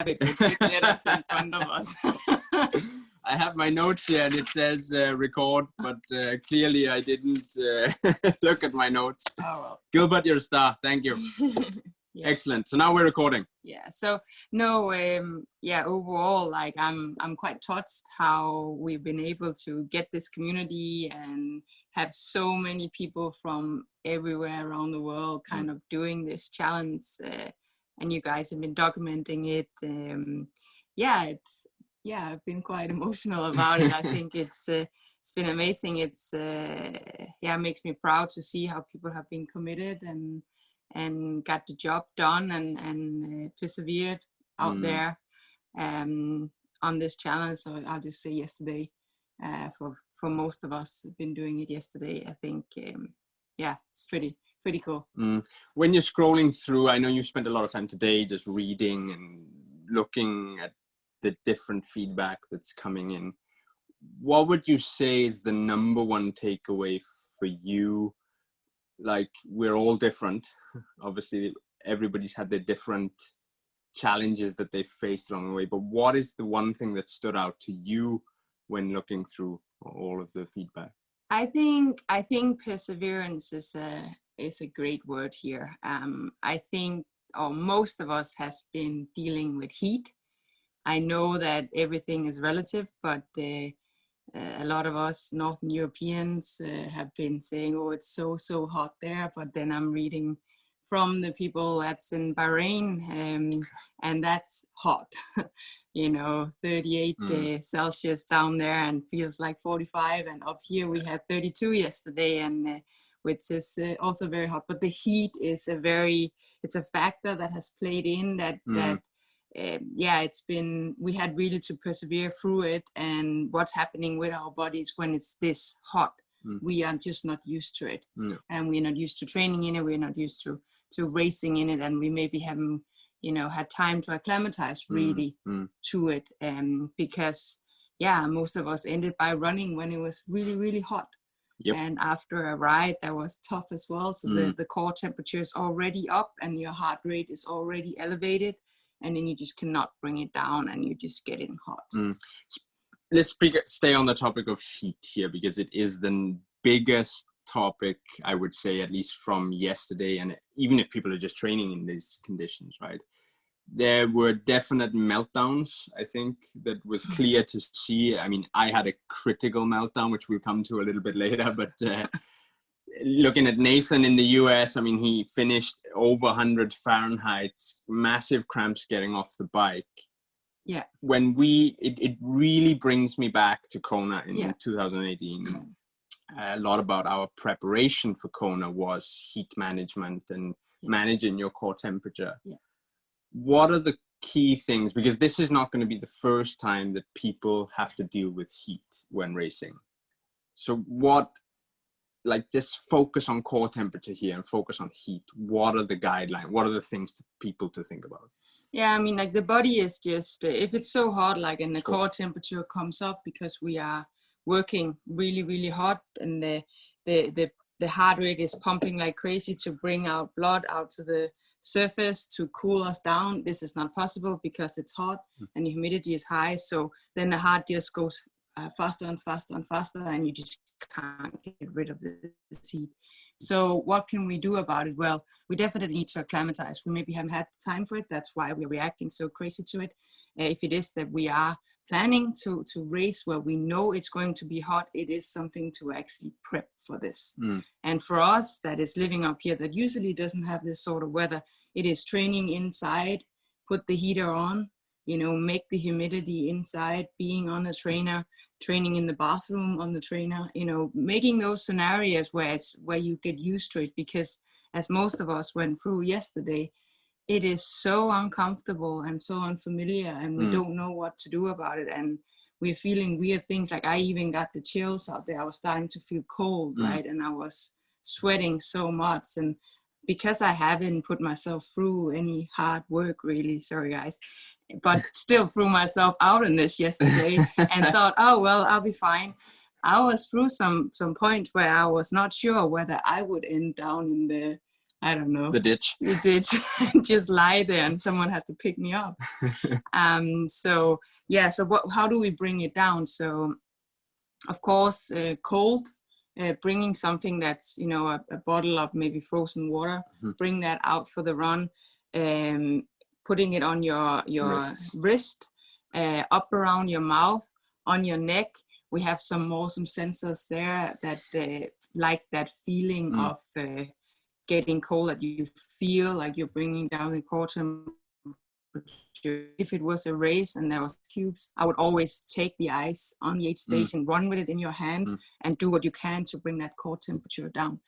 it with big letters in front of us. I have my notes here and it says record, but clearly I didn't look at my notes. Oh, well. Gilbert, you're a star. Thank you. Yeah. Excellent. So now we're recording. Yeah. So no, yeah, overall, like I'm quite touched how we've been able to get this community and have so many people from everywhere around the world kind of doing this challenge. And you guys have been documenting it. I've been quite emotional about it. I think it's been amazing. It's it makes me proud to see how people have been committed and got the job done and persevered out there on this challenge. So I'll just say yesterday, for most of us have been doing it yesterday. I think it's pretty cool. When you're scrolling through, I know you spent a lot of time today just reading and looking at the different feedback that's coming in. What would you say is the number one takeaway for you? Like, we're all different. Obviously, everybody's had their different challenges that they faced along the way. But what is the one thing that stood out to you when looking through all of the feedback? I think perseverance is a great word here. I think most of us has been dealing with heat. I know that everything is relative, but a lot of us Northern Europeans have been saying, oh, it's so hot there. But then I'm reading from the people that's in Bahrain, and that's hot. 38 Celsius down there and feels like 45. And up here we had 32 yesterday, and which is also very hot. But the heat is it's a factor that has played in that we had really to persevere through it. And what's happening with our bodies when it's this hot, we are just not used to it. And we're not used to training in it, we're not used to racing in it, and we maybe haven't had time to acclimatize really to it, because most of us ended by running when it was really hot. And after a ride that was tough as well, so the core temperature is already up and your heart rate is already elevated, and then you just cannot bring it down and you're just getting hot. Let's stay on the topic of heat here, because it is the biggest topic, I would say, at least from yesterday. And even if people are just training in these conditions, right? There were definite meltdowns, I think, that was clear to see. I mean, I had a critical meltdown, which we'll come to a little bit later, but looking at Nathan in the US, I mean, he finished over 100 Fahrenheit, massive cramps getting off the bike. Yeah. When it really brings me back to Kona in 2018. A lot about our preparation for Kona was heat management and managing your core temperature. What are the key things? Because this is not going to be the first time that people have to deal with heat when racing. So just focus on core temperature here and focus on heat. What are the guidelines? What are the things for people to think about? Yeah, I mean, like, the body is just, if it's so hot, like, and the core temperature comes up because we are working really hot, and the heart rate is pumping like crazy to bring out blood out to the surface to cool us down. This is not possible because it's hot and the humidity is high. So then the heart just goes faster and faster and faster, and you just can't get rid of the heat. So what can we do about it? Well, we definitely need to acclimatize. We maybe haven't had time for it. That's why we're reacting so crazy to it. If it is that we are planning to race where we know it's going to be hot, it is something to actually prep for this. And for us that is living up here, that usually doesn't have this sort of weather, it is training inside, put the heater on, make the humidity inside, being on a trainer, training in the bathroom on the trainer, making those scenarios where you get used to it. Because as most of us went through yesterday, it is so uncomfortable and so unfamiliar, and we don't know what to do about it. And we're feeling weird things. Like, I even got the chills out there. I was starting to feel cold, right? And I was sweating so much. And because I haven't put myself through any hard work, really, sorry guys, but still threw myself out in this yesterday and thought, oh, well, I'll be fine. I was through some points where I was not sure whether I would end down in the I don't know, the ditch. the ditch, just lie there, and someone had to pick me up. So yeah, so how do we bring it down? So of course, cold, bringing something that's, you know, a bottle of maybe frozen water, bring that out for the run, putting it on your wrist, up around your mouth, on your neck. We have some awesome sensors there that like that feeling of getting cold, that you feel like you're bringing down the core temperature. If it was a race and there was cubes, I would always take the ice on the aid station, run with it in your hands, and do what you can to bring that core temperature down.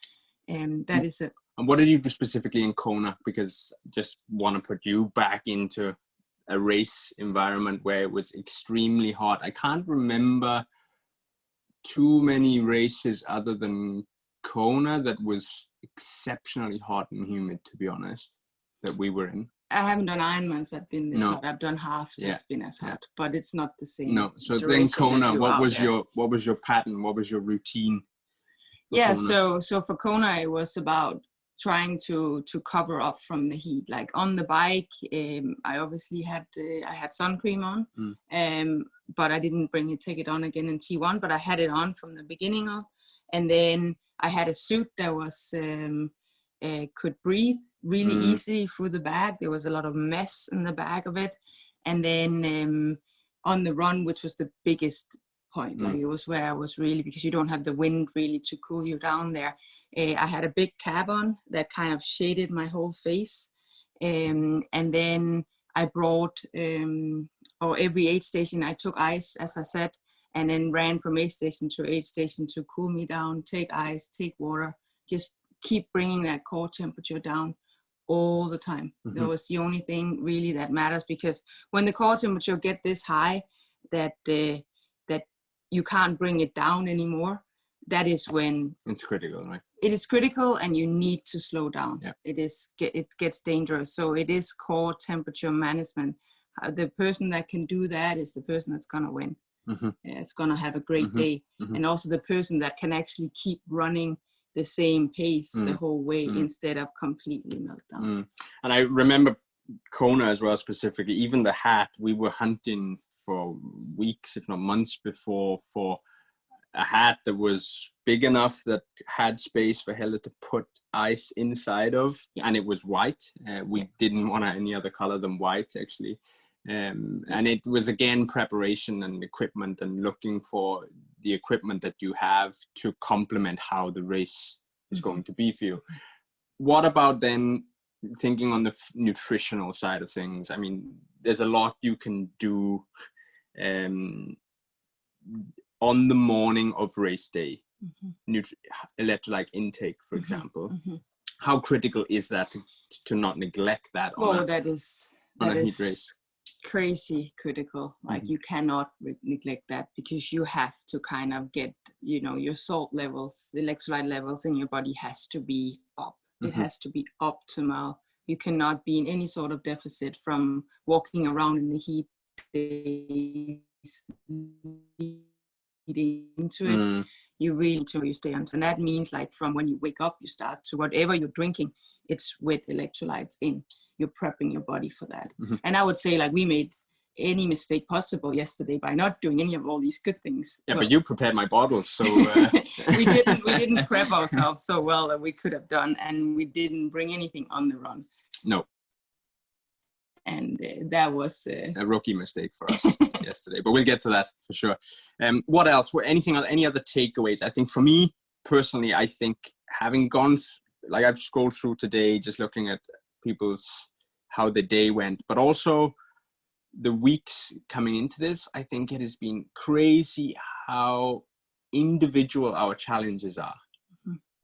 And that is it. And what did you do specifically in Kona? Because just want to put you back into a race environment where it was extremely hot. I can't remember too many races other than Kona that was exceptionally hot and humid, to be honest, that we were in. I haven't done Ironmans that been this hot. I've done halves that's been as hot, but it's not the same. No. So then Kona, what was your pattern? What was your routine? Yeah, Kona? So for Kona, it was about trying to cover up from the heat. Like on the bike, I obviously had sun cream on, but I didn't take it on again in T1, but I had it on from the beginning of, and then I had a suit that was could breathe really easy through the bag. There was a lot of mess in the back of it, and then on the run, which was the biggest point, like it was where I was really, because you don't have the wind really to cool you down there. I had a big cap on that kind of shaded my whole face, and then I brought or every aid station I took ice, as I said, and then ran from aid station to aid station to cool me down, take ice, take water, just keep bringing that core temperature down all the time. That was the only thing really that matters, because when the core temperature get this high that that you can't bring it down anymore, that is when it's critical, right? It is critical, and you need to slow down. Yeah. It gets dangerous. So it is core temperature management. The person that can do that is the person that's gonna win. It's gonna have a great day, and also the person that can actually keep running the same pace the whole way instead of completely melt down. And I remember Kona as well, specifically, even the hat, we were hunting for weeks, if not months before, for a hat that was big enough that had space for Helle to put ice inside of, and it was white. We didn't want any other color than white, actually. And it was, again, preparation and equipment, and looking for the equipment that you have to complement how the race is going to be for you. What about then thinking on the nutritional side of things? I mean, there's a lot you can do on the morning of race day. Electrolyte intake, for example. How critical is that to not neglect that on that is heat race? Crazy critical. Like you cannot neglect that, because you have to kind of get, you know, your salt levels, the electrolyte levels in your body has to be up. It has to be optimal. You cannot be in any sort of deficit from walking around in the heat days into it. You really to stay on. And that means, like, from when you wake up, you start to whatever you're drinking, it's with electrolytes in. You're prepping your body for that. And I would say, like, we made any mistake possible yesterday by not doing any of all these good things. Yeah, but you prepared my bottles, so we didn't prep ourselves so well that we could have done, and we didn't bring anything on the run. No. And that was a rookie mistake for us yesterday, but we'll get to that for sure. What else? Any other takeaways? I think for me personally, I think having gone, like, I've scrolled through today, just looking at how the day went, but also the weeks coming into this, I think it has been crazy how individual our challenges are.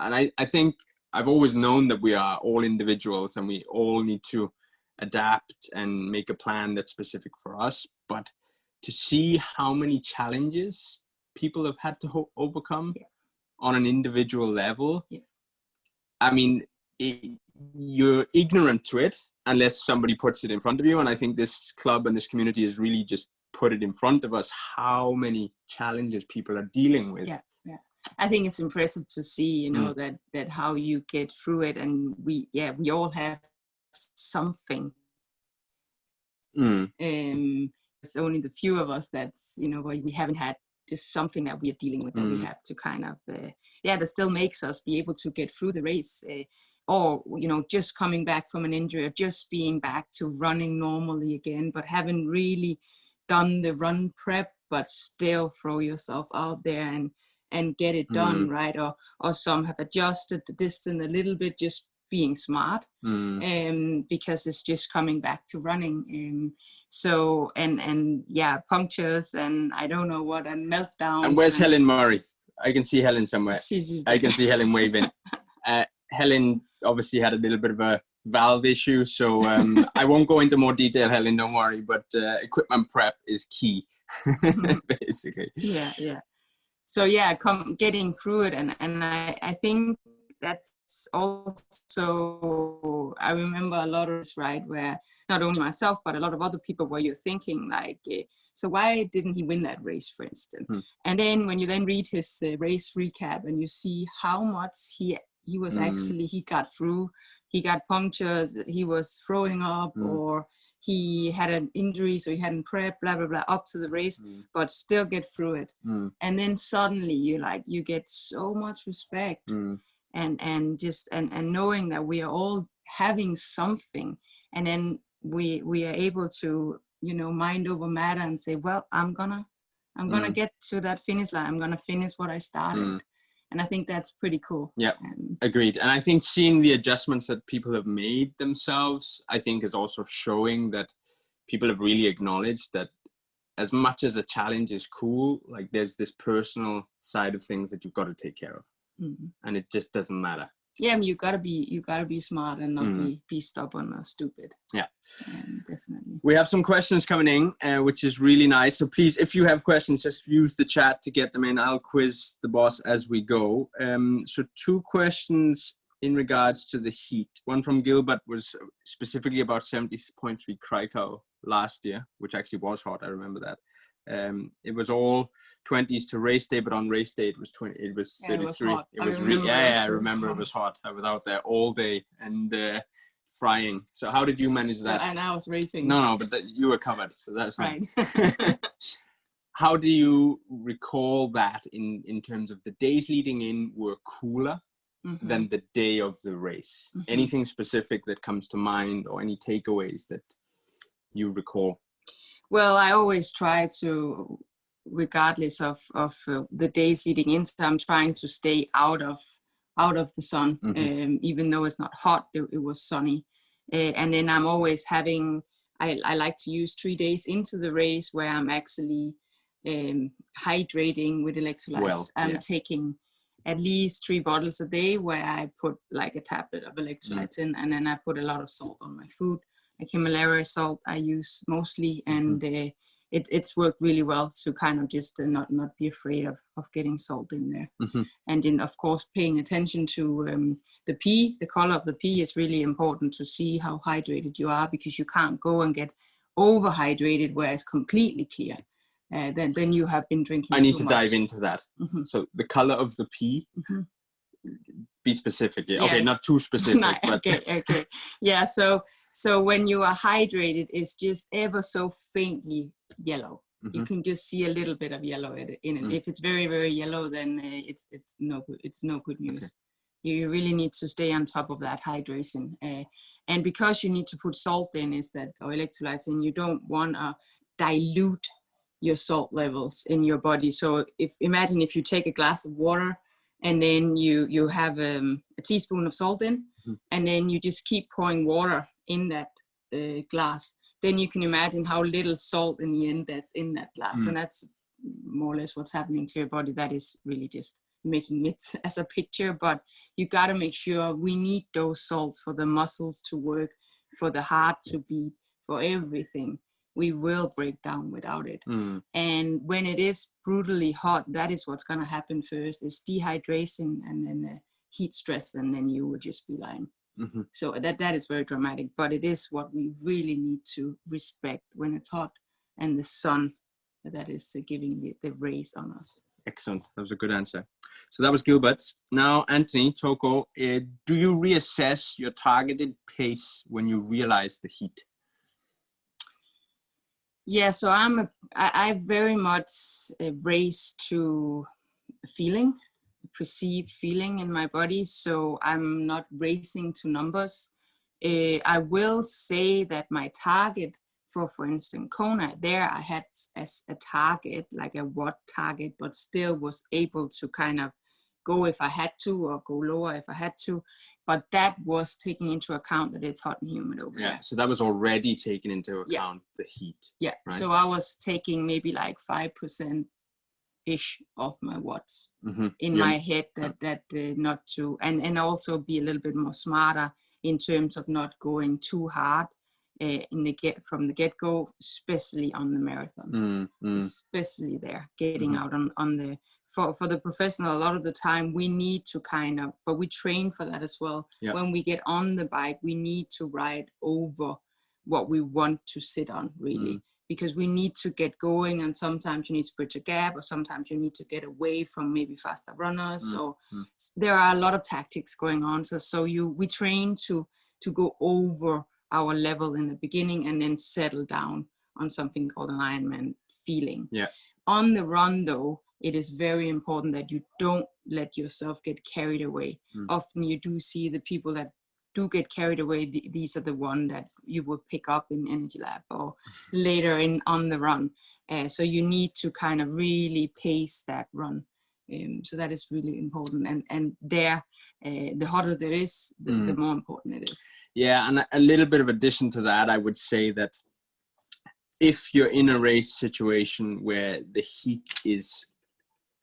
And I think I've always known that we are all individuals and we all need to adapt and make a plan that's specific for us. But to see how many challenges people have had to overcome on an individual level, I mean, you're ignorant to it unless somebody puts it in front of you. And I think this club and this community has really just put it in front of us, how many challenges people are dealing with. I think it's impressive to see, you know, that how you get through it, and we all have something. It's only the few of us that's, you know, we haven't had just something that we are dealing with that we have to kind of that still makes us be able to get through the race, or, you know, just coming back from an injury, or just being back to running normally again, but haven't really done the run prep, but still throw yourself out there and get it done, right? Or some have adjusted the distance a little bit, just being smart, because it's just coming back to running. So and punctures and I don't know what, and meltdowns. And where's Helen Murray? I can see Helen somewhere. I can see Helen waving. Helen obviously had a little bit of a valve issue, so I won't go into more detail, Helen, don't worry, but equipment prep is key, basically. Yeah. So getting through it, and I think that's also, I remember a lot of this, right, where not only myself but a lot of other people, where you're thinking like, so why didn't he win that race, for instance? And then when you then read his race recap and you see how much he was actually, he got through, he got punctures, he was throwing up, or he had an injury, so he hadn't prepped, blah, blah, blah, up to the race, but still get through it. And then suddenly you get so much respect, and just, and knowing that we are all having something, and then we are able to, you know, mind over matter and say, well, I'm gonna get to that finish line. I'm gonna finish what I started. And I think that's pretty cool. Yeah, agreed. And I think seeing the adjustments that people have made themselves, I think is also showing that people have really acknowledged that as much as a challenge is cool, like there's this personal side of things that you've got to take care of. And it just doesn't matter. Yeah, I mean, you gotta be smart and not be stubborn or stupid. Yeah, definitely. We have some questions coming in, which is really nice. So please, if you have questions, just use the chat to get them in. I'll quiz the boss as we go. So 2 questions in regards to the heat. One from Gilbert was specifically about 70.3 Krakow last year, which actually was hot. I remember that. It was all 20s to race day, but on race day it was 20. It was 33. It was hot. I remember it was hot. I was out there all day and frying. So how did you manage that? And I was racing. No, but you were covered, so that's right. How do you recall that in terms of the days leading in were cooler than the day of the race? Anything specific that comes to mind, or any takeaways that you recall? Well, I always try to, regardless of the days leading in, I'm trying to stay out of the sun, even though it's not hot. It was sunny, and then I'm always having. I like to use 3 days into the race where I'm actually hydrating with electrolytes. I'm taking at least 3 bottles a day, where I put like a tablet of electrolytes in, and then I put a lot of salt on my food. Like Himalaya salt I use mostly, and it's worked really well to kind of just not be afraid of getting salt in there. And then of course paying attention to the pee. The color of the pee is really important to see how hydrated you are, because you can't go and get overhydrated where it's completely clear. Then you have been drinking. I need to dive into that. So the color of the pee. Be specific. Yeah. Yes. Okay, not too specific. No, but okay. Yeah. So when you are hydrated, it's just ever so faintly yellow. You can just see a little bit of yellow in it. If it's very, very yellow, then it's no good. It's no good news. Okay. You really need to stay on top of that hydration. And because you need to put salt in, or electrolytes in, you don't want to dilute your salt levels in your body. So imagine if you take a glass of water, and then you have a teaspoon of salt in, and then you just keep pouring water in that glass, then you can imagine how little salt in the end that's in that glass. And that's more or less what's happening to your body. That is really just making it as a picture, but you got to make sure we need those salts for the muscles to work, for the heart to beat, for everything. We will break down without it. And when it is brutally hot, that is what's going to happen first, is dehydration, and then heat stress, and then you would just be lying. So that is very dramatic, but it is what we really need to respect when it's hot and the sun that is giving the rays on us. Excellent. That was a good answer. So that was Gilbert's. Now, Anthony, Toko, do you reassess your targeted pace when you realize the heat? Yeah, so I very much race to feeling, perceived feeling in my body. So I'm not racing to numbers. I will say that my target for instance, Kona, there I had as a target, like a watt target, but still was able to kind of go if I had to, or go lower if I had to. But that was taking into account that it's hot and humid over there. So that was already taken into account, the heat. Yeah, right? So I was taking maybe like 5%-ish of my watts in my head, that not to, and also be a little bit more smarter in terms of not going too hard from the get-go, especially on the marathon, especially there, getting out on the, for the professional, a lot of the time we need to kind of, but we train for that as well. When we get on the bike, we need to ride over what we want to sit on, really, because we need to get going, and sometimes you need to bridge a gap, or sometimes you need to get away from maybe faster runners. So there are a lot of tactics going on. So we train to go over our level in the beginning and then settle down on something called an Ironman feeling. On the run, though, it is very important that you don't let yourself get carried away. Often you do see the people that do get carried away. These are the ones that you will pick up in Energy Lab or later on the run. So you need to kind of really pace that run. So that is really important. And there, the hotter it is, the more important it is. Yeah, and a little bit of addition to that, I would say that if you're in a race situation where the heat is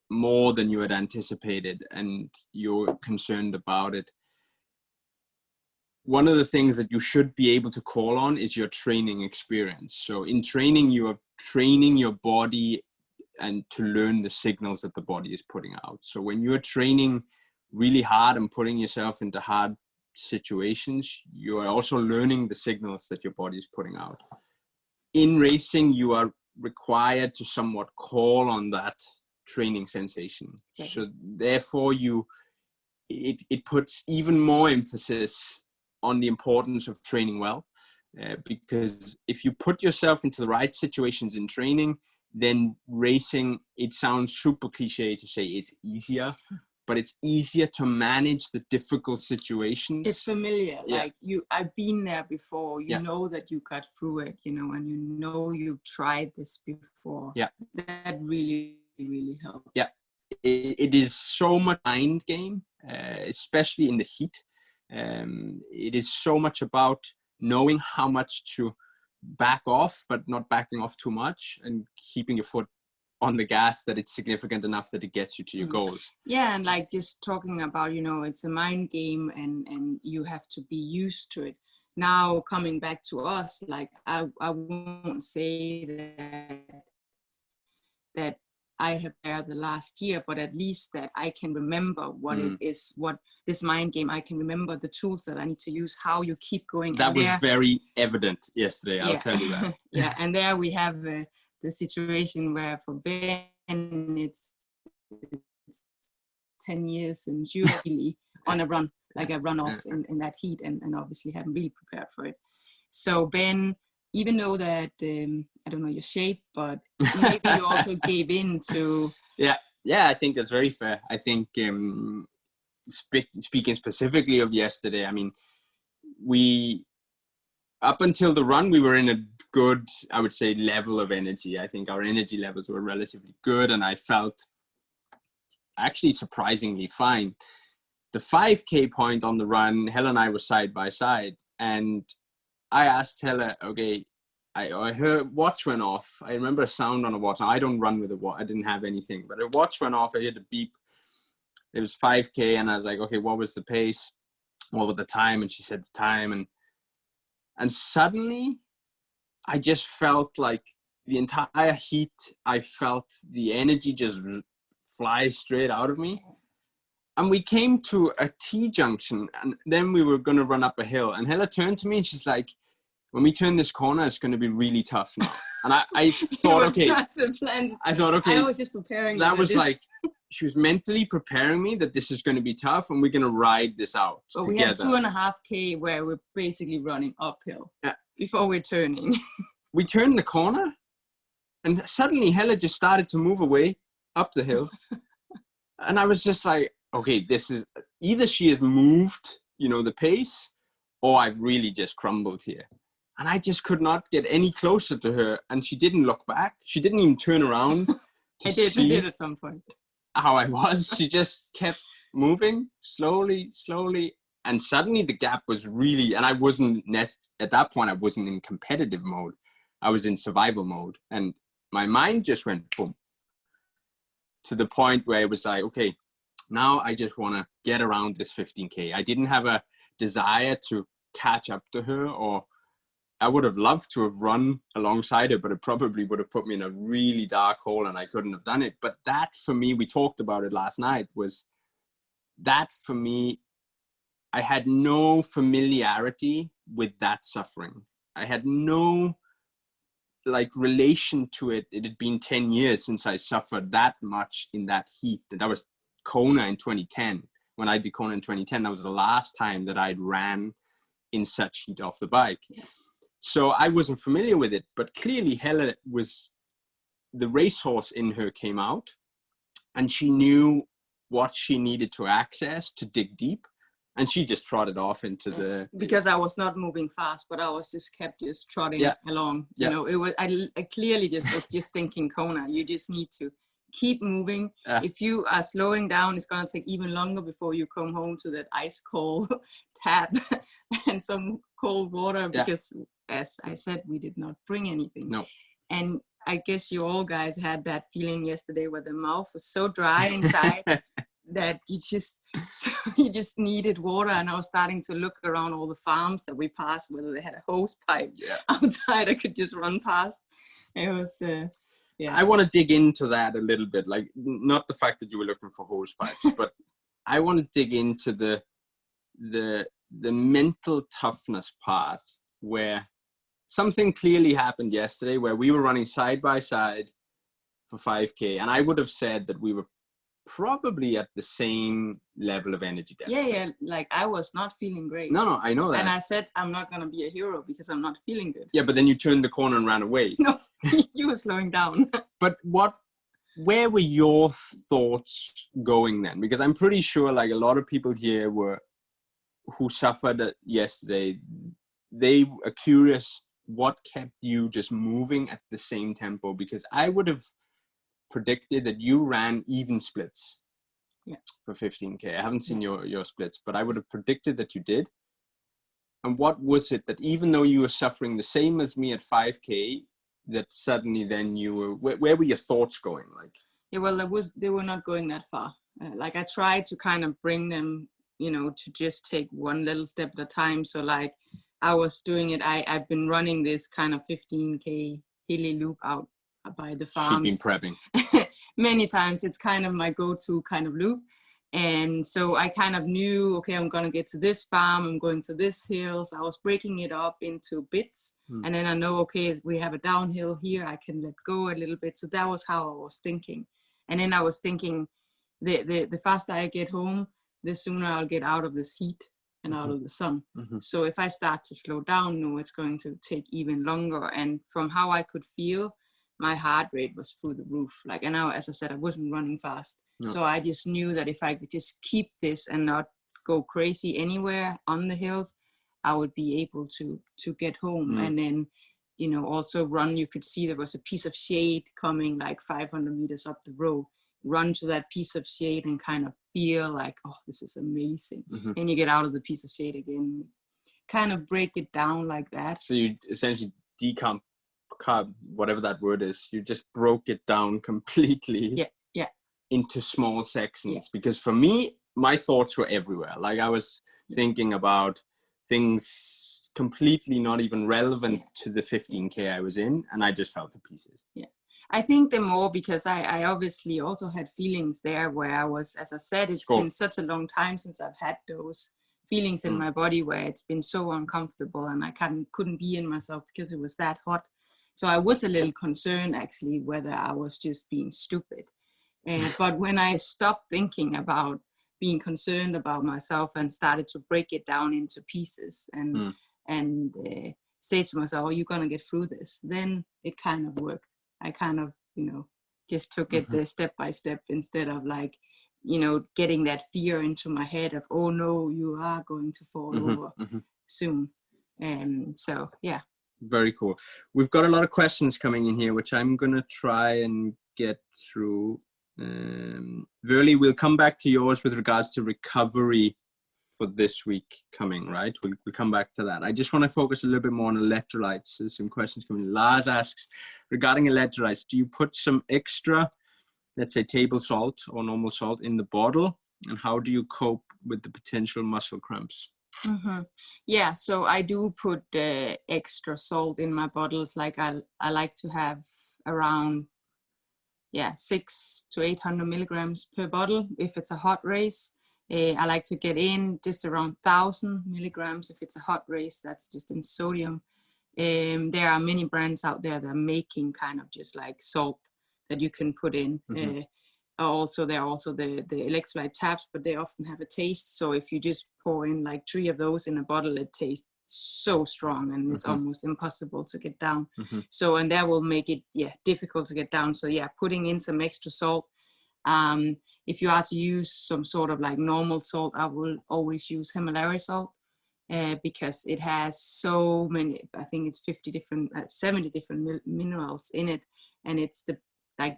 more than you had anticipated and you're concerned about it, one of the things that you should be able to call on is your training experience. So in training, you are training your body and to learn the signals that the body is putting out. So when you're training really hard and putting yourself into hard situations, you are also learning the signals that your body is putting out. In racing, you are required to somewhat call on that training sensation. So therefore it puts even more emphasis on the importance of training well, because if you put yourself into the right situations in training, then racing, it sounds super cliche to say it's easier, but it's easier to manage the difficult situations. It's familiar. Like I've been there before. You know that you got through it, and you know you've tried this before. That really, really helps. It is so much mind game, especially in the heat. It is so much about knowing how much to back off, but not backing off too much, and keeping your foot on the gas that it's significant enough that it gets you to your goals. Yeah, and like just talking about, it's a mind game, and you have to be used to it. Now coming back to us, like I won't say that I have there the last year, but at least that I can remember what it is, what this mind game, I can remember the tools that I need to use, how you keep going. That was very evident yesterday, I'll tell you that. And there we have the situation where for Ben, it's 10 years since you really on a run, like a run off in that heat, and obviously haven't really prepared for it. So Ben, even though that, I don't know your shape, but maybe you also gave in to... Yeah, I think that's very fair. I think speaking specifically of yesterday, I mean, up until the run, we were in a good, I would say, level of energy. I think our energy levels were relatively good, and I felt actually surprisingly fine. The 5K point on the run, Helle and I were side by side, and I asked Helle, okay, I heard watch went off. I remember a sound on a watch. Now, I don't run with a watch. I didn't have anything, but a watch went off. I heard a beep. It was 5K, and I was like, okay, what was the pace? What was the time? And she said the time, and suddenly I just felt like the entire heat, I felt the energy just fly straight out of me. And we came to a T-junction, and then we were going to run up a hill. And Helle turned to me and she's like, when we turn this corner, it's going to be really tough now. And I thought, okay, I thought, okay, I was just preparing. That was like, she was mentally preparing me that this is going to be tough and we're going to ride this out but together. We had 2.5K where we're basically running uphill before we're turning. We turned the corner and suddenly Helle just started to move away up the hill. And I was just like, okay, this is either she has moved, you know, the pace, or I've really just crumbled here. And I just could not get any closer to her. And she didn't look back. She didn't even turn around to see I did at some point. How I was. She just kept moving slowly. And suddenly the gap was really, and I wasn't, at that point, I wasn't in competitive mode. I was in survival mode. And my mind just went boom. To the point where it was like, okay, now I just want to get around this 15K. I didn't have a desire to catch up to her, or I would have loved to have run alongside her, but it probably would have put me in a really dark hole and I couldn't have done it. But that for me, we talked about it last night, was that for me, I had no familiarity with that suffering. I had no like relation to it. It had been 10 years since I suffered that much in that heat. And that was Kona in 2010. When I did Kona in 2010, that was the last time that I'd ran in such heat off the bike. Yeah. So I wasn't familiar with it, but clearly Helle was, the racehorse in her came out and she knew what she needed to access to dig deep. And she just trotted off into the... Because I was not moving fast, but I was just trotting along. You know, it was, I clearly just was just thinking, Kona, you just need to keep moving. If you are slowing down, it's going to take even longer before you come home to that ice cold tap and some cold water, because as I said, we did not bring anything. No. And I guess you all guys had that feeling yesterday where the mouth was so dry inside that you just needed water. And I was starting to look around all the farms that we passed, whether they had a hose pipe outside I could just run past. It was I want to dig into that a little bit, like not the fact that you were looking for hose pipes, but I want to dig into the mental toughness part, where something clearly happened yesterday where we were running side by side for 5K, and I would have said that we were probably at the same level of energy deficit. Like I was not feeling great. No, I know that. And I said, I'm not going to be a hero because I'm not feeling good. Yeah, but then you turned the corner and ran away. No, you were slowing down. But where were your thoughts going then? Because I'm pretty sure like a lot of people here who suffered yesterday, they are curious what kept you just moving at the same tempo, because I would have predicted that you ran even splits for 15K. I haven't seen your splits, but I would have predicted that you did. And what was it that even though you were suffering the same as me at 5K, that suddenly then you were, where were your thoughts going? Like, yeah, well, they were not going that far. Like I tried to kind of bring them, you know, to just take one little step at a time. So like I was doing it, I've been running this kind of 15K hilly loop out by the farms. She'd been prepping many times. It's kind of my go-to kind of loop. And so I kind of knew, okay, I'm going to get to this farm, I'm going to this hill. So I was breaking it up into bits. And then I know, okay, we have a downhill here, I can let go a little bit. So that was how I was thinking. And then I was thinking, the faster I get home, the sooner I'll get out of this heat and out of the sun. So if I start to slow down, no, it's going to take even longer. And from how I could feel, my heart rate was through the roof. Like, and now, as I said, I wasn't running fast. No. So I just knew that if I could just keep this and not go crazy anywhere on the hills, I would be able to get home. And then, you know, also run. You could see there was a piece of shade coming like 500 meters up the road. Run to that piece of shade and kind of feel like, oh, this is amazing. And you get out of the piece of shade again, kind of break it down like that. So you essentially whatever that word is, you just broke it down completely into small sections. Because for me, my thoughts were everywhere. Like I was thinking about things completely not even relevant to the 15K I was in, and I just fell to pieces. I think the more, because I obviously also had feelings there where I was, as I said, it's been such a long time since I've had those feelings in my body where it's been so uncomfortable and I couldn't be in myself because it was that hot. So I was a little concerned actually whether I was just being stupid. But when I stopped thinking about being concerned about myself and started to break it down into pieces and say to myself, oh, you're going to get through this, then it kind of worked. I kind of, just took it step by step instead of like, getting that fear into my head of, oh no, you are going to fall over soon. So, yeah. Very cool. We've got a lot of questions coming in here, which I'm going to try and get through. Verly, we'll come back to yours with regards to recovery for this week coming, right? We'll come back to that. I just want to focus a little bit more on electrolytes. There's some questions coming in. Lars asks, regarding electrolytes, do you put some extra, let's say table salt or normal salt in the bottle? And how do you cope with the potential muscle cramps? Yeah, so I do put extra salt in my bottles. Like I like to have around 600 to 800 milligrams per bottle if it's a hot race. I like to get in just around 1,000 milligrams if it's a hot race. That's just in sodium. There are many brands out there that are making kind of just like salt that you can put in. Also, there are also the electrolyte tabs, but they often have a taste. So if you just pour in like 3 of those in a bottle, it tastes so strong and it's almost impossible to get down. So, and that will make it difficult to get down. So yeah, putting in some extra salt. If you are to use some sort of like normal salt, I will always use Himalaya salt because it has so many, I think it's 70 different minerals in it, and it's the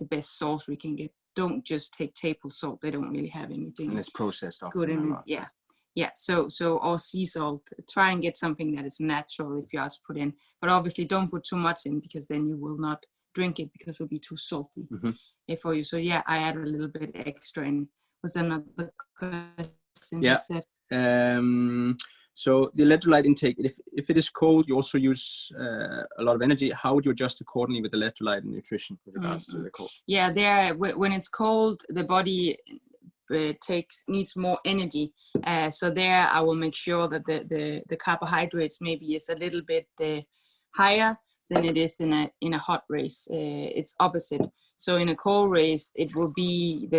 best sauce we can get. Don't just take table salt. They don't really have anything. And it's processed often. Good in it. Yeah. So or sea salt. Try and get something that is natural if you are to put in. But obviously don't put too much in because then you will not drink it because it'll be too salty for you. So yeah, I add a little bit extra in. Was there another question you said? So the electrolyte intake, if it is cold, you also use a lot of energy. How would you adjust accordingly with electrolyte and nutrition with regards to the cold? Yeah, when it's cold, the body needs more energy. So there I will make sure that the carbohydrates maybe is a little bit higher than it is in a hot race. It's opposite. So in a cold race, it will be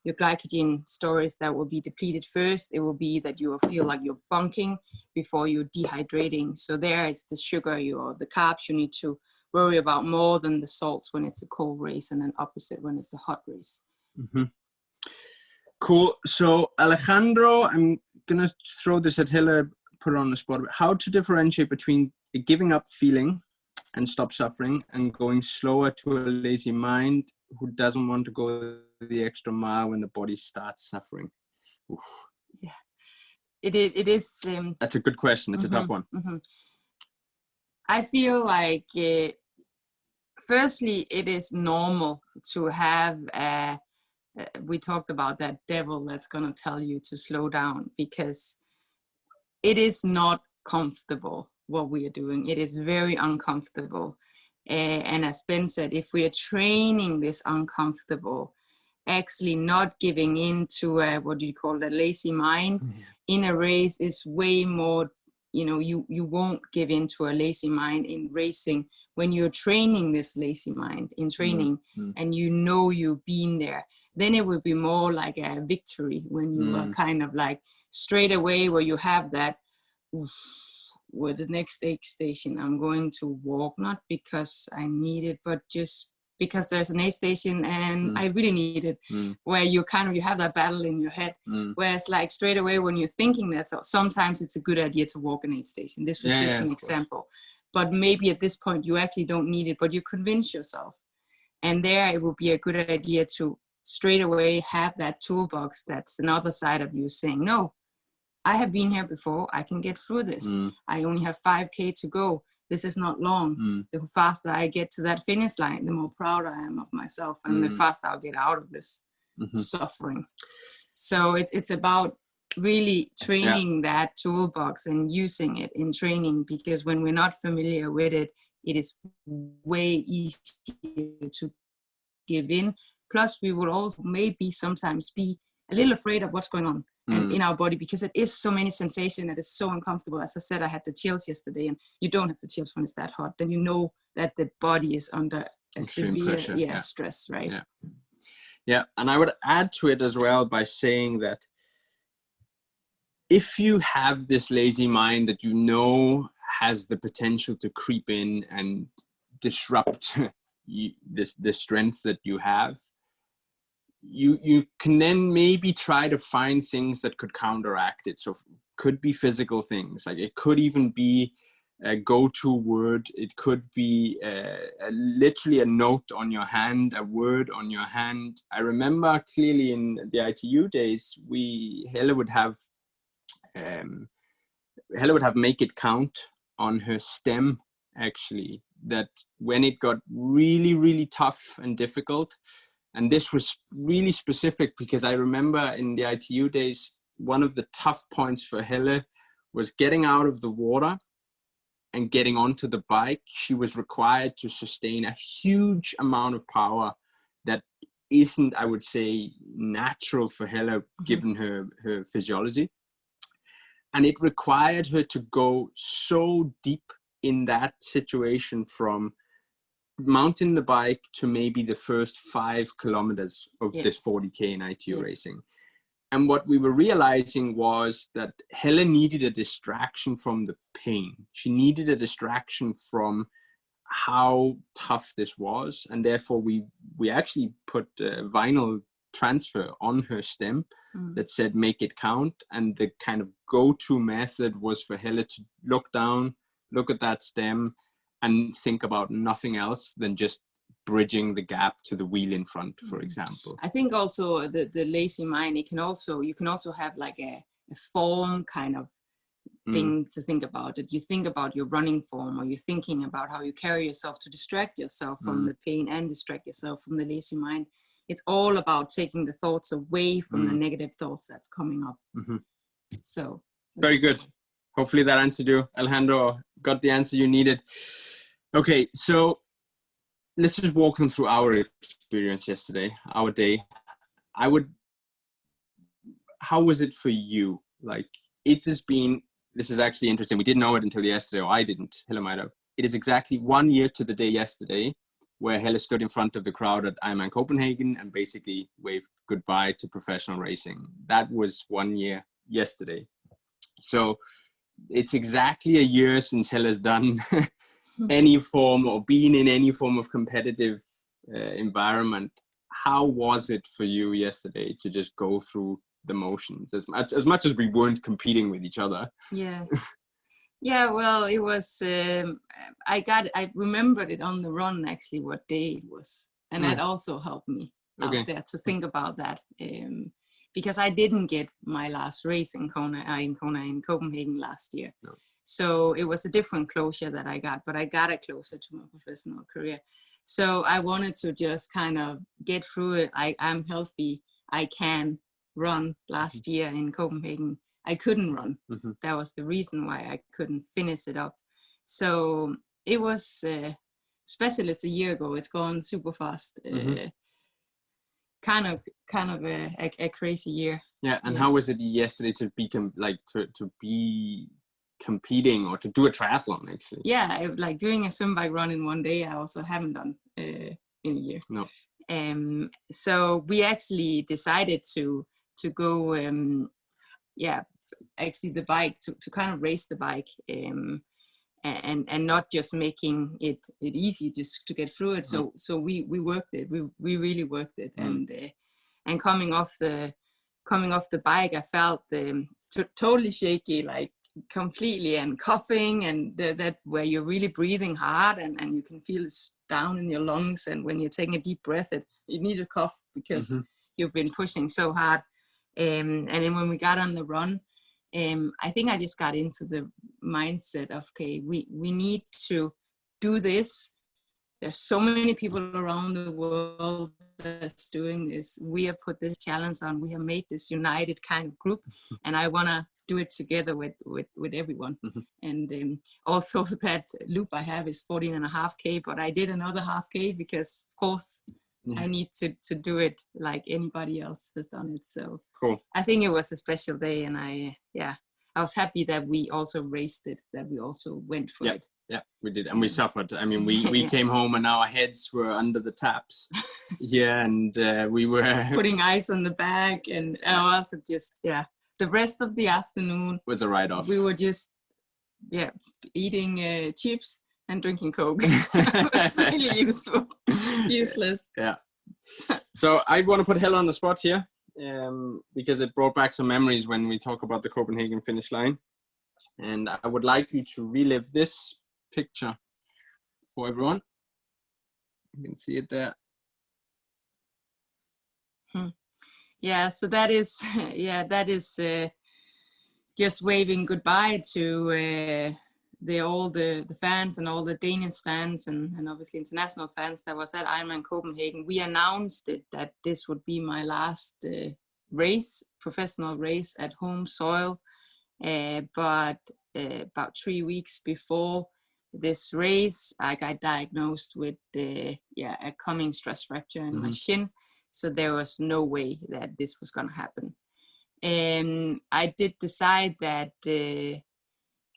your glycogen stores that will be depleted first. It will be that you will feel like you're bunking before you're dehydrating. So there it's the sugar or the carbs you need to worry about more than the salts when it's a cold race, and then opposite when it's a hot race. Cool. So Alejandro, I'm going to throw this at Helle, put her on the spot. How to differentiate between a giving up feeling and stop suffering and going slower to a lazy mind who doesn't want to go the extra mile when the body starts suffering? Oof. Yeah, it is. That's a good question. It's a tough one. I feel like, firstly, it is normal to have we talked about that devil that's going to tell you to slow down, because it is not comfortable what we are doing. It is very uncomfortable. And as Ben said, if we are training this uncomfortable, actually not giving in to what do you call that, lazy mind in a race is way more, you won't give in to a lazy mind in racing when you're training this lazy mind in training and you've been there. Then it will be more like a victory when you are kind of like straight away where you have that, with the next aid station, I'm going to walk, not because I need it, but just because there's an aid station and I really need it, where you have that battle in your head. Whereas like straight away when you're thinking that, sometimes it's a good idea to walk an aid station. This was just an example. But maybe at this point you actually don't need it, but you convince yourself. And there it would be a good idea to straight away have that toolbox that's another side of you saying, no, I have been here before. I can get through this. I only have 5K to go. This is not long. The faster I get to that finish line, the more proud I am of myself, and the faster I'll get out of this suffering. So it's about really training that toolbox and using it in training, because when we're not familiar with it, it is way easier to give in. Plus, we will also maybe sometimes be a little afraid of what's going on and in our body, because it is so many sensations that is so uncomfortable. As I said, I had the chills yesterday, and you don't have the chills when it's that hot. Then you know that the body is under a extreme severe pressure. stress, right? Yeah, and I would add to it as well by saying that if you have this lazy mind that you know has the potential to creep in and disrupt the strength that you have, you can then maybe try to find things that could counteract it. So could be physical things, like it could even be a go-to word. It could be literally a note on your hand, a word on your hand. I remember clearly in the ITU days, Helle would have make it count on her stem, actually, that when it got really, really tough and difficult, and this was really specific because I remember in the ITU days, one of the tough points for Helle was getting out of the water and getting onto the bike. She was required to sustain a huge amount of power that isn't, I would say, natural for Helle, given her physiology. And it required her to go so deep in that situation, from mounting the bike to maybe the first 5 kilometers of this 40K in ITU racing. And what we were realizing was that Helle needed a distraction from the pain. She needed a distraction from how tough this was. And therefore we actually put vinyl transfer on her stem that said, make it count. And the kind of go-to method was for Helle to look down, look at that stem, and think about nothing else than just bridging the gap to the wheel in front, for example. I think also the lazy mind, you can also have like a form kind of thing to think about. That you think about your running form, or you're thinking about how you carry yourself to distract yourself from the pain and distract yourself from the lazy mind. It's all about taking the thoughts away from the negative thoughts that's coming up. So very good. Hopefully that answered you, Alejandro. Got the answer you needed. Okay, so let's just walk them through our experience yesterday, our day. How was it for you? Like, it has been, this is actually interesting. We didn't know it until yesterday, or I didn't. Helle might have. It is exactly 1 year to the day yesterday where Helle stood in front of the crowd at Ironman Copenhagen and basically waved goodbye to professional racing. That was 1 year yesterday. So it's exactly a year since Helle has done any form or been in any form of competitive environment. How was it for you yesterday to just go through the motions, as much as we weren't competing with each other? Yeah, well, it was, I remembered it on the run, actually, what day it was. And that also helped me out there to think about that. Because I didn't get my last race in Copenhagen last year. No. So it was a different closure that I got, but I got it closer to my professional career. So I wanted to just kind of get through it. I'm healthy. I can run. Last year in Copenhagen, I couldn't run. That was the reason why I couldn't finish it up. So it was, especially it's a year ago, it's gone super fast. Kind of a crazy year. Yeah, and how was it yesterday to be to be competing or to do a triathlon, actually? Yeah, like doing a swim, bike, run in 1 day, I also haven't done in a year. No. So we actually decided to go, actually the bike, to kind of race the bike, and not just making it easy just to get through it. So we worked it. We really worked it. And coming off the bike, I felt totally shaky, like completely, and coughing, and that where you're really breathing hard, and you can feel it's down in your lungs, and when you're taking a deep breath, you need to cough because you've been pushing so hard. And then when we got on the run, I think I just got into the mindset of, okay, we need to do this. There's so many people around the world that's doing this. We have put this challenge on. We have made this united kind of group, and I want to do it together with everyone. And also that loop I have is 14.5K, but I did another half K because, of course, I need to do it like anybody else has done it. So cool. I think it was a special day, and I I was happy that we also raced it, that we also went for it. Yeah, we did, and we suffered. I mean, we came home and our heads were under the taps. Yeah, and we were putting ice on the back, and also just the rest of the afternoon was a write-off. We were just eating chips and drinking Coke. It's really useless. Yeah. So I want to put Helle on the spot here, because it brought back some memories when we talk about the Copenhagen finish line, and I would like you to relive this picture for everyone. You can see it there. Yeah, so that is just waving goodbye to all the fans and all the Danish fans and obviously international fans that was at Ironman Copenhagen. We announced it that this would be my last professional race at home soil, but about 3 weeks before this race, I got diagnosed with a coming stress fracture in my shin. So there was no way that this was going to happen. And I did decide that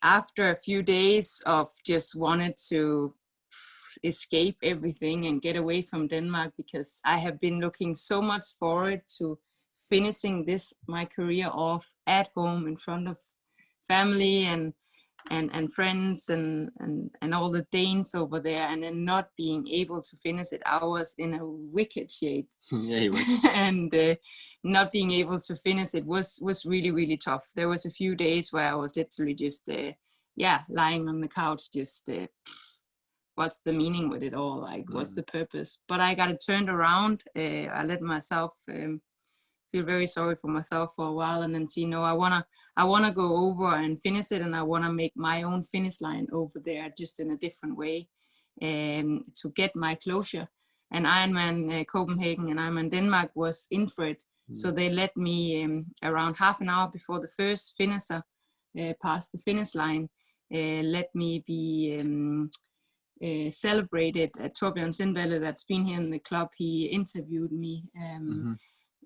after a few days of just wanted to escape everything and get away from Denmark, because I have been looking so much forward to finishing my career off at home in front of family and friends and all the Danes over there, and then not being able to finish it. I was in a wicked shape. And not being able to finish it was really, really tough. There was a few days where I was literally just lying on the couch, just what's the meaning with it all? Like, what's the purpose? But I got it turned around. I let myself feel very sorry for myself for a while, and then see, no, I wanna go over and finish it, and I wanna make my own finish line over there, just in a different way, to get my closure. And Ironman Copenhagen and Ironman Denmark was in for it, so they let me around half an hour before the first finisher passed the finish line, let me be celebrated. Torbjørn Sindballe, that's been here in the club, he interviewed me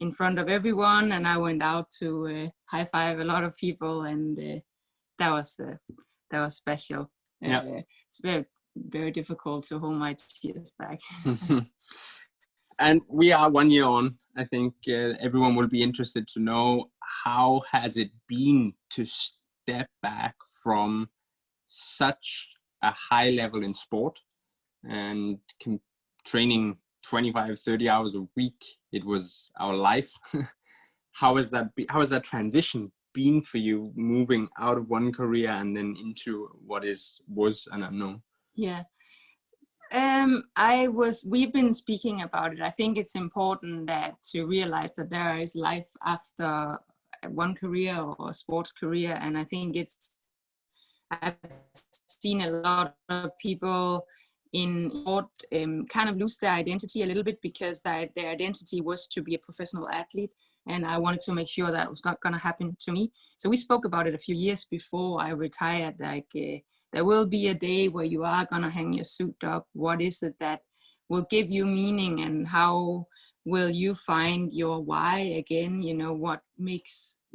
in front of everyone, and I went out to high five a lot of people, and that was special. It's very, very difficult to hold my tears back. And we are 1 year on. I think everyone will be interested to know, how has it been to step back from such a high level in sport and training 25, 30 hours a week? It was our life. How has that transition been for you, moving out of one career and then into what was an unknown? Yeah. We've been speaking about it. I think it's important to realize that there is life after one career or a sports career. And I think I've seen a lot of people in sport kind of lose their identity a little bit, because their identity was to be a professional athlete. And I wanted to make sure that was not going to happen to me. So we spoke about it a few years before I retired, like there will be a day where you are going to hang your suit up. What is it that will give you meaning, and how will you find your why again? You know, what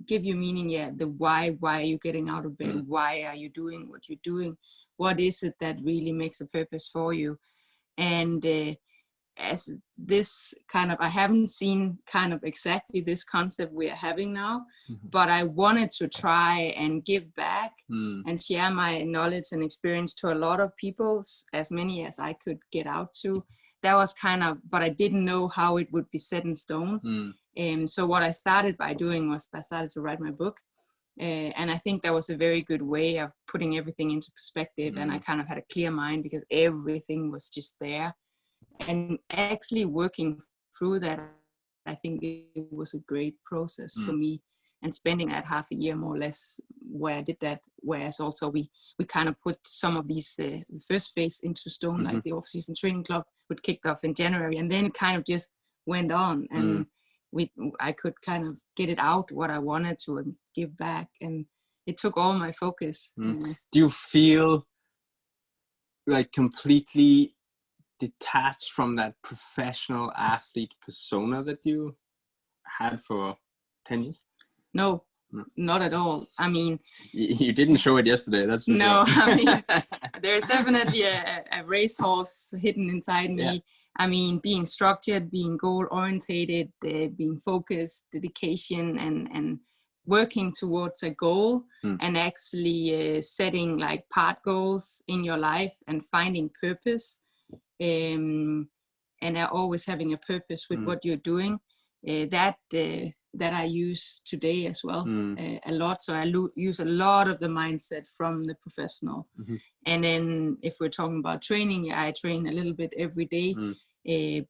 give you meaning? Yeah, the why are you getting out of bed? Why are you doing what you're doing? What is it that really makes a purpose for you? And as this kind of, I haven't seen kind of exactly this concept we are having now, but I wanted to try and give back and share my knowledge and experience to a lot of people, as many as I could get out to. That was kind of, but I didn't know how it would be set in stone. So what I started by doing was I started to write my book. And I think that was a very good way of putting everything into perspective. And I kind of had a clear mind, because everything was just there. And actually working through that, I think it was a great process for me. And spending that half a year more or less where I did that, whereas also we kind of put some of these the first phase into stone, like the off-season training club would kicked off in January, and then it kind of just went on, and I could kind of get it out what I wanted to and give back, and it took all my focus. Do you feel like completely detached from that professional athlete persona that you had for 10 years? No, not at all. I mean, you didn't show it yesterday, that's for no, sure. I mean, there's definitely a racehorse hidden inside me. Yeah. I mean, being structured, being goal orientated, being focused, dedication, and working towards a goal, and actually setting like part goals in your life and finding purpose, and always having a purpose with what you're doing. That I use today as well, a lot. So I use a lot of the mindset from the professional. And then if we're talking about training, yeah, I train a little bit every day.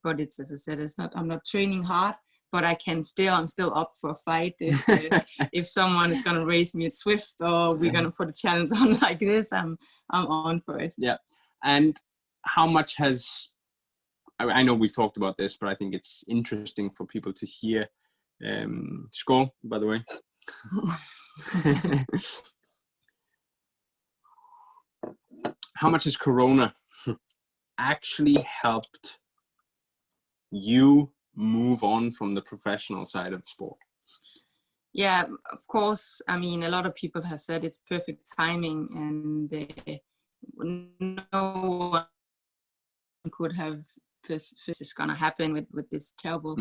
But it's, as I said, I'm not training hard, but I'm still up for a fight. If someone is going to race me at Swift, or we're going to put a challenge on like this, I'm on for it. Yeah. And how much I know we've talked about this, but I think it's interesting for people to hear. Skål, by the way. How much has Corona actually helped you move on from the professional side of sport? Yeah, of course. I mean, a lot of people have said it's perfect timing, and no one could have this is going to happen with this terrible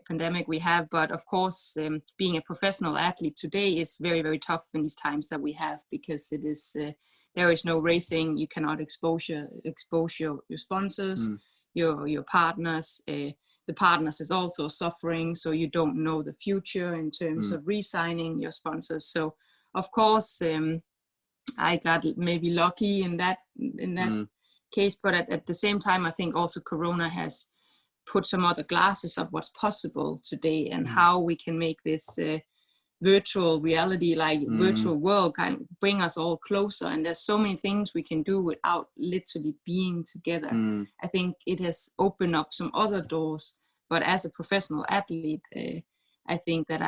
pandemic we have. But of course, being a professional athlete today is very, very tough in these times that we have, because it is there is no racing. You cannot expose your sponsors, your partners. The partners is also suffering, so you don't know the future in terms of re-signing your sponsors. So of course, I got maybe lucky in that case, but at the same time, I think also Corona has put some other glasses of what's possible today, and how we can make this virtual reality, like virtual world, kind of bring us all closer. And there's so many things we can do without literally being together. I think it has opened up some other doors. But as a professional athlete, I think that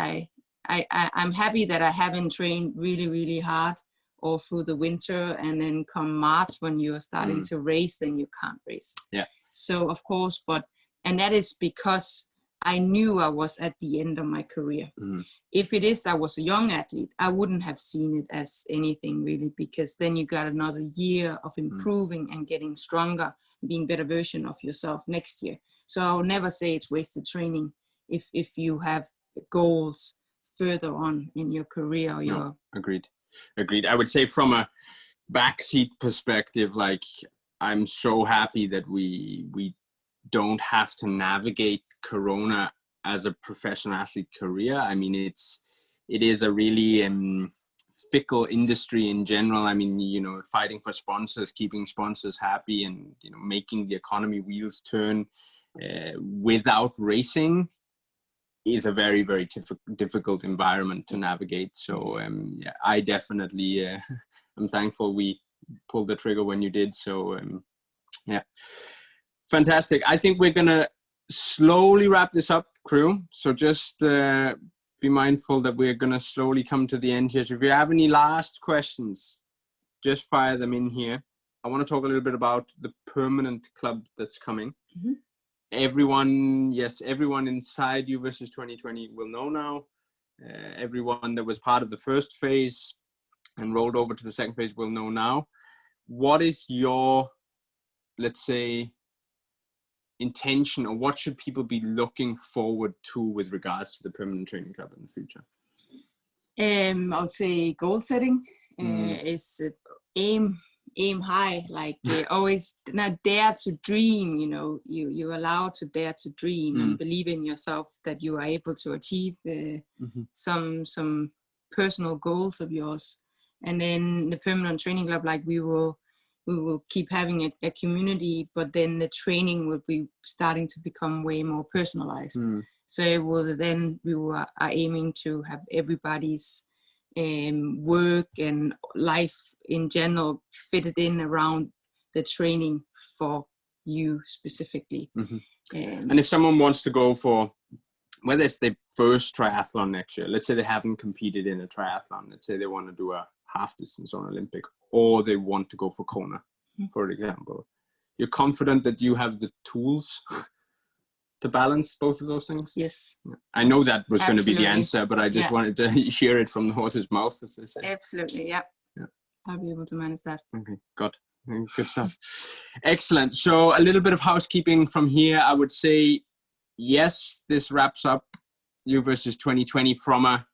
I'm happy that I haven't trained really, really hard all through the winter, and then come March when you're starting to race, then you can't race. Yeah. So of course, and that is because I knew I was at the end of my career. If I was a young athlete, I wouldn't have seen it as anything really, because then you got another year of improving and getting stronger, being a better version of yourself next year. So I would never say it's wasted training if you have goals further on in your career. Or Agreed. I would say from a backseat perspective, like, I'm so happy that we don't have to navigate Corona as a professional athlete career. I mean, it is a really fickle industry in general. I mean, you know, fighting for sponsors, keeping sponsors happy, and, you know, making the economy wheels turn without racing is a very, very difficult environment to navigate. So yeah, I definitely I'm thankful we pulled the trigger when you did. So yeah, fantastic. I think we're gonna slowly wrap this up, crew. So just be mindful that we're gonna slowly come to the end here. So if you have any last questions, just fire them in here. I want to talk a little bit about the permanent club that's coming. Everyone inside U versus 2020 will know now. Everyone that was part of the first phase and rolled over to the second phase will know now. What is your, let's say, intention, or what should people be looking forward to with regards to the permanent training club in the future? I would say goal setting is aim high, like always not dare to dream. You know, you're allowed to dare to dream and believe in yourself that you are able to achieve some personal goals of yours. And then the permanent training club, like we will keep having a community, but then the training will be starting to become way more personalized. So we are aiming to have everybody's work and life in general fitted in around the training for you specifically. And if someone wants to go for, whether it's their first triathlon next year, let's say they haven't competed in a triathlon, let's say they want to do a half distance on Olympic, or they want to go for Kona, for example, you're confident that you have the tools to balance both of those things? Yes. I know that was going to be the Absolutely. answer, but I just wanted to hear it from the horse's mouth, as they say. Absolutely, yeah. I'll be able to manage that. Okay, good stuff. Excellent. So a little bit of housekeeping from here. I would say, yes, this wraps up You versus 2020 from a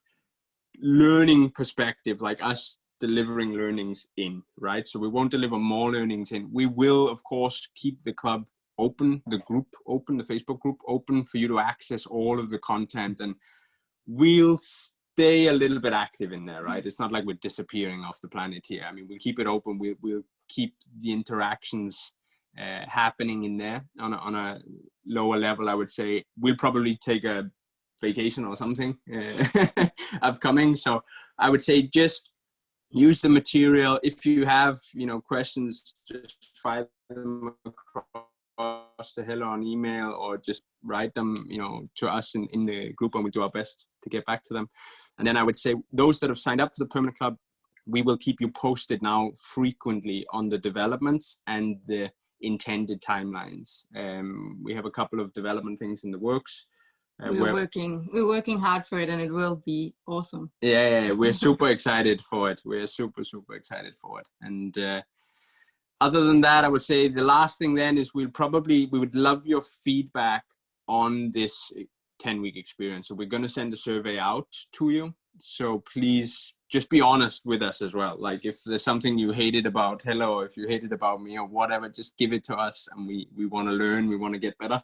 learning perspective, like us delivering learnings in, right? So we won't deliver more learnings in. We will, of course, keep the club open, the group open, the Facebook group open for you to access all of the content, and we'll stay a little bit active in there, right? It's not like we're disappearing off the planet here. I mean, we'll keep it open. We'll keep the interactions happening in there on a lower level. I would say we'll probably take a vacation or something upcoming. So I would say just use the material. If you have, questions, just file them across to Helle on email, or just write them, to us in the group, and we'll do our best to get back to them. And then I would say those that have signed up for the permanent club, we will keep you posted now frequently on the developments and the intended timelines. We have a couple of development things in the works. We're working hard for it, and it will be awesome. Yeah, we're super excited for it. We're super excited for it. And other than that, I would say the last thing then is we would love your feedback on this 10-week experience. So we're going to send a survey out to you. So please just be honest with us as well. Like if there's something you hated about Helle, or if you hated about me or whatever, just give it to us, and we want to learn, we want to get better.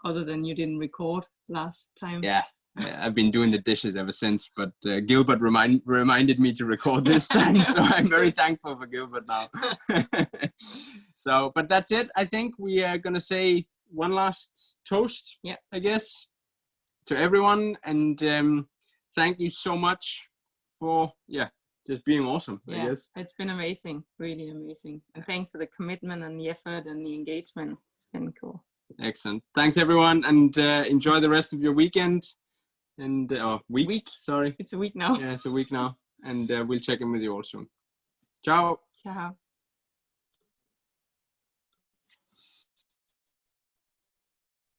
Other than you didn't record last time. Yeah, I've been doing the dishes ever since, but Gilbert reminded me to record this time, so I'm very thankful for Gilbert now. So, but that's it. I think we are going to say one last toast, I guess, to everyone. And thank you so much for, just being awesome, I guess. It's been amazing, really amazing. And thanks for the commitment and the effort and the engagement. It's been cool. Excellent. Thanks, everyone, and enjoy the rest of your weekend. And week. Sorry. It's a week now. Yeah, it's a week now. And we'll check in with you all soon. Ciao. Ciao.